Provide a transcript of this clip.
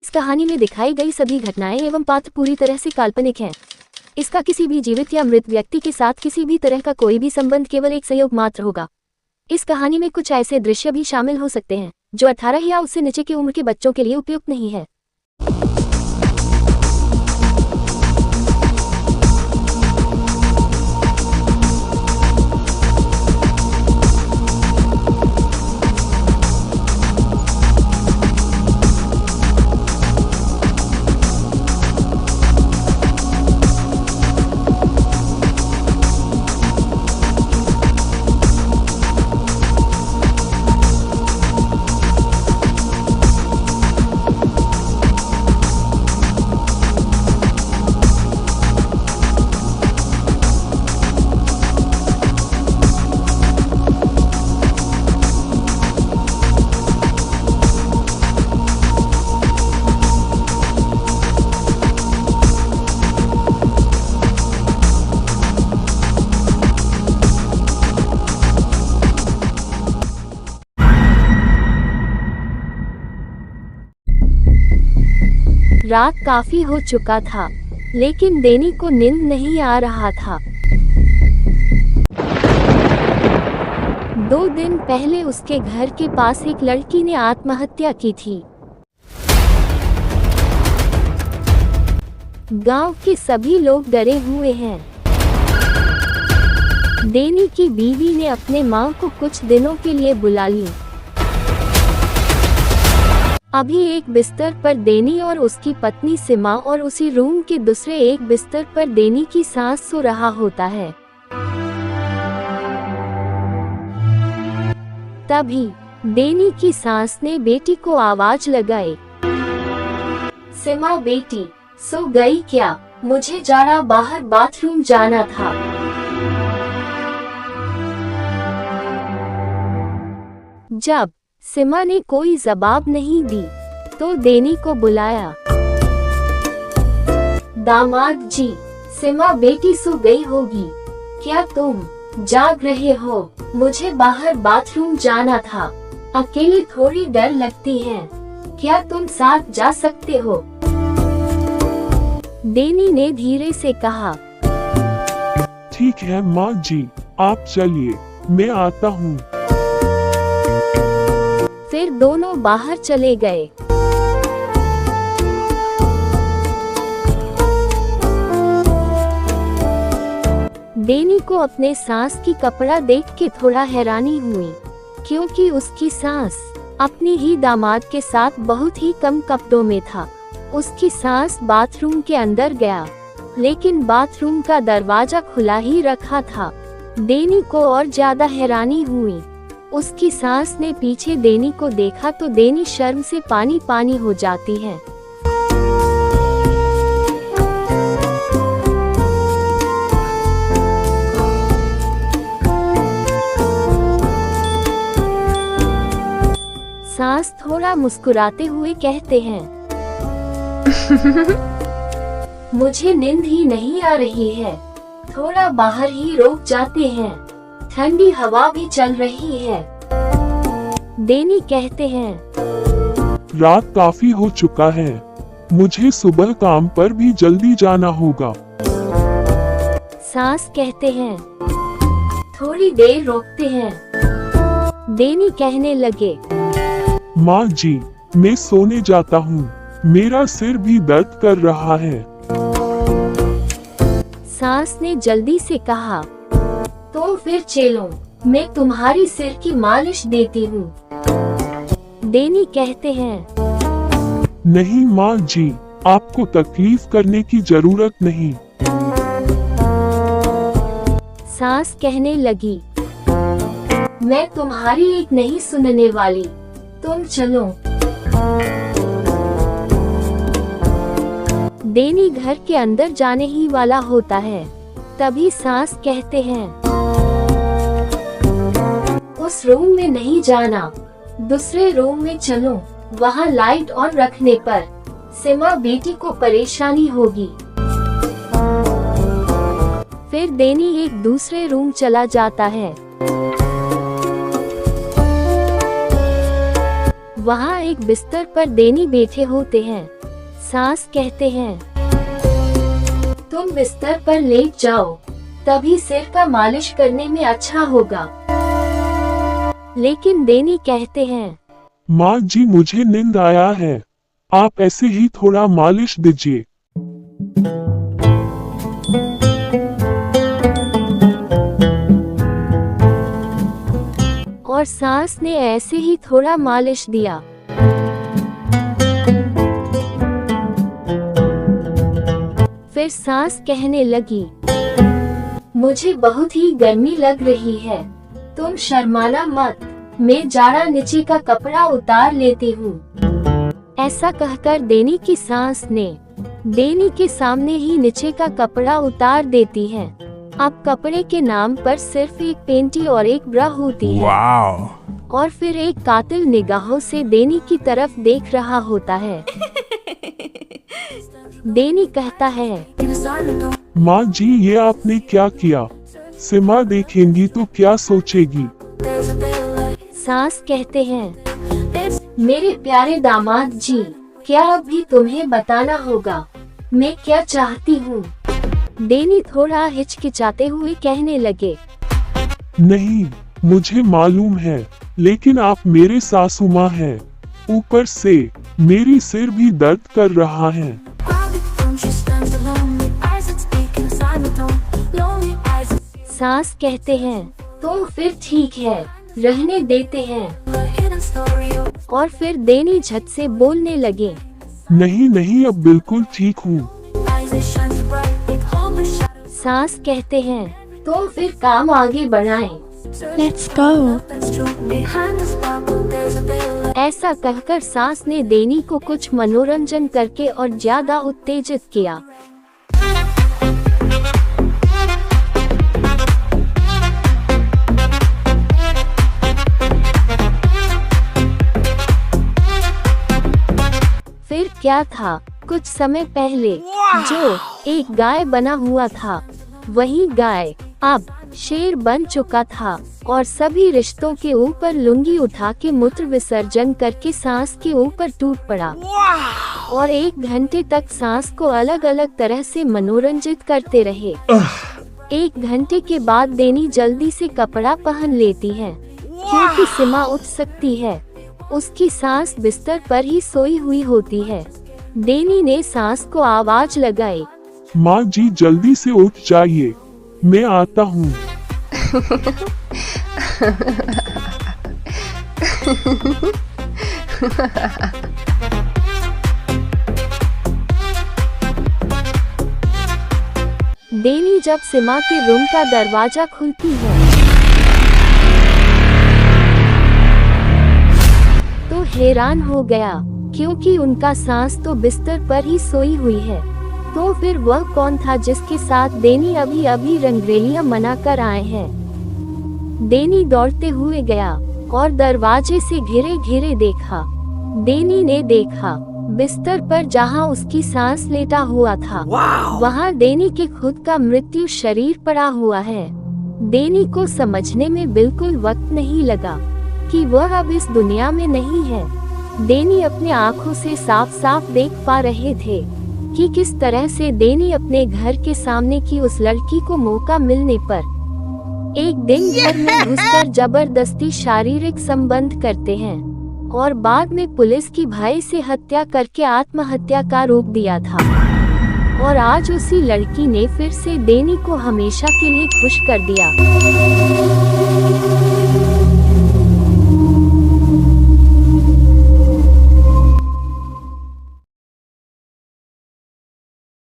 इस कहानी में दिखाई गई सभी घटनाएं एवं पात्र पूरी तरह से काल्पनिक हैं। इसका किसी भी जीवित या मृत व्यक्ति के साथ किसी भी तरह का कोई भी संबंध केवल एक संयोग मात्र होगा। इस कहानी में कुछ ऐसे दृश्य भी शामिल हो सकते हैं जो 18 या उससे नीचे की उम्र के बच्चों के लिए उपयुक्त नहीं है। रात काफी हो चुका था, लेकिन डेनी को नींद नहीं आ रहा था। 2 दिन पहले उसके घर के पास एक लड़की ने आत्महत्या की थी। गांव के सभी लोग डरे हुए हैं। डेनी की बीवी ने अपने मां को कुछ दिनों के लिए बुला ली। अभी एक बिस्तर पर डेनी और उसकी पत्नी सीमा और उसी रूम के दूसरे एक बिस्तर पर डेनी की सास सो रहा होता है। तभी डेनी की सास ने बेटी को आवाज लगाई, सीमा बेटी सो गई क्या? मुझे जरा बाहर बाथरूम जाना था। जब सीमा ने कोई जवाब नहीं दी तो डेनी को बुलाया। दामाद जी, सीमा बेटी सो गई होगी, क्या तुम जाग रहे हो? मुझे बाहर बाथरूम जाना था, अकेले थोड़ी डर लगती है, क्या तुम साथ जा सकते हो? डेनी ने धीरे से कहा। ठीक है माँ जी, आप चलिए, मैं आता हूँ। फिर दोनों बाहर चले गए। डेनी को अपने सास की कपड़ा देख के थोड़ा हैरानी हुई, क्योंकि उसकी सास अपनी ही दामाद के साथ बहुत ही कम कपड़ों में था। उसकी सास बाथरूम के अंदर गया, लेकिन बाथरूम का दरवाजा खुला ही रखा था। डेनी को और ज्यादा हैरानी हुई। उसकी सास ने पीछे डेनी को देखा तो डेनी शर्म से पानी पानी हो जाती है। सास थोड़ा मुस्कुराते हुए कहते हैं, मुझे नींद ही नहीं आ रही है, थोड़ा बाहर ही रुक जाते हैं, ठंडी हवा भी चल रही है। डेनी कहते हैं, रात काफी हो चुका है, मुझे सुबह काम पर भी जल्दी जाना होगा। सास कहते हैं, थोड़ी देर रोकते हैं। डेनी कहने लगे, माँ जी, मैं सोने जाता हूँ, मेरा सिर भी दर्द कर रहा है। सास ने जल्दी से कहा, तो फिर चलो, मैं तुम्हारी सिर की मालिश देती हूँ। डेनी कहते हैं, नहीं माँ जी, आपको तकलीफ करने की जरूरत नहीं। सास कहने लगी, मैं तुम्हारी एक नहीं सुनने वाली, तुम चलो। डेनी घर के अंदर जाने ही वाला होता है, तभी सास कहते हैं, उस रूम में नहीं जाना, दूसरे रूम में चलो, वहाँ लाइट ऑन रखने पर सीमा बेटी को परेशानी होगी। फिर डेनी एक दूसरे रूम चला जाता है। वहाँ एक बिस्तर पर डेनी बैठे होते हैं। सास कहते हैं, तुम बिस्तर पर लेट जाओ, तभी सिर का मालिश करने में अच्छा होगा। लेकिन डेनी कहते हैं, माँ जी मुझे नींद आया है, आप ऐसे ही थोड़ा मालिश दीजिए। और सास ने ऐसे ही थोड़ा मालिश दिया। फिर सास कहने लगी, मुझे बहुत ही गर्मी लग रही है, तुम शर्माना मत, मैं जरा नीचे का कपड़ा उतार लेती हूँ। ऐसा कहकर डेनी की सास ने डेनी के सामने ही नीचे का कपड़ा उतार देती है। अब कपड़े के नाम पर सिर्फ एक पेंटी और एक ब्रा होती है। और फिर एक कातिल निगाहों से डेनी की तरफ देख रहा होता है। डेनी कहता है, माँ जी ये आपने क्या किया? सिमा देखेंगी तो क्या सोचेगी? सास कहते हैं, मेरे प्यारे दामाद जी, क्या अभी तुम्हें बताना होगा मैं क्या चाहती हूँ? डेनी थोड़ा हिचकिचाते हुए कहने लगे, नहीं, मुझे मालूम है, लेकिन आप मेरे सासू माँ हैं। ऊपर से मेरी सिर भी दर्द कर रहा है। सास कहते हैं, तो फिर ठीक है, रहने देते हैं। और फिर डेनी झट से बोलने लगे, नहीं नहीं, अब बिल्कुल ठीक हूँ। सास कहते हैं, तो फिर काम आगे बढ़ाएं। Let's go. ऐसा कहकर सास ने डेनी को कुछ मनोरंजन करके और ज्यादा उत्तेजित किया। फिर क्या था, कुछ समय पहले जो एक गाय बना हुआ था, वही गाय अब शेर बन चुका था और सभी रिश्तों के ऊपर लुंगी उठा के मूत्र विसर्जन करके सांस के ऊपर टूट पड़ा। और 1 घंटे तक सांस को अलग अलग तरह से मनोरंजित करते रहे। 1 घंटे के बाद डेनी जल्दी से कपड़ा पहन लेती है, क्योंकि सिमा उठ सकती है। उसकी सांस बिस्तर पर ही सोई हुई होती है। डेनी ने सांस को आवाज लगाई, माँ जी जल्दी से उठ जाइए, मैं आता हूँ। डेनी जब सिमा के रूम का दरवाजा खुलती है तो हैरान हो गया, क्योंकि उनका सांस तो बिस्तर पर ही सोई हुई है। तो फिर वह कौन था जिसके साथ डेनी अभी अभी रंगरेलियां मना कर आए हैं? डेनी दौड़ते हुए गया और दरवाजे से घिरे घिरे देखा। डेनी ने देखा बिस्तर पर जहां उसकी सांस लेटा हुआ था, वहां डेनी के खुद का मृत्यु शरीर पड़ा हुआ है। डेनी को समझने में बिल्कुल वक्त नहीं लगा कि वह अब इस दुनिया में नहीं है। डेनी अपने आँखों से साफ साफ देख पा रहे थे कि किस तरह से डेनी अपने घर के सामने की उस लड़की को मौका मिलने पर एक दिन घर में घुसकर जबरदस्ती शारीरिक संबंध करते हैं और बाद में पुलिस की भाई से हत्या करके आत्महत्या का रूप दिया था। और आज उसी लड़की ने फिर से डेनी को हमेशा के लिए खुश कर दिया।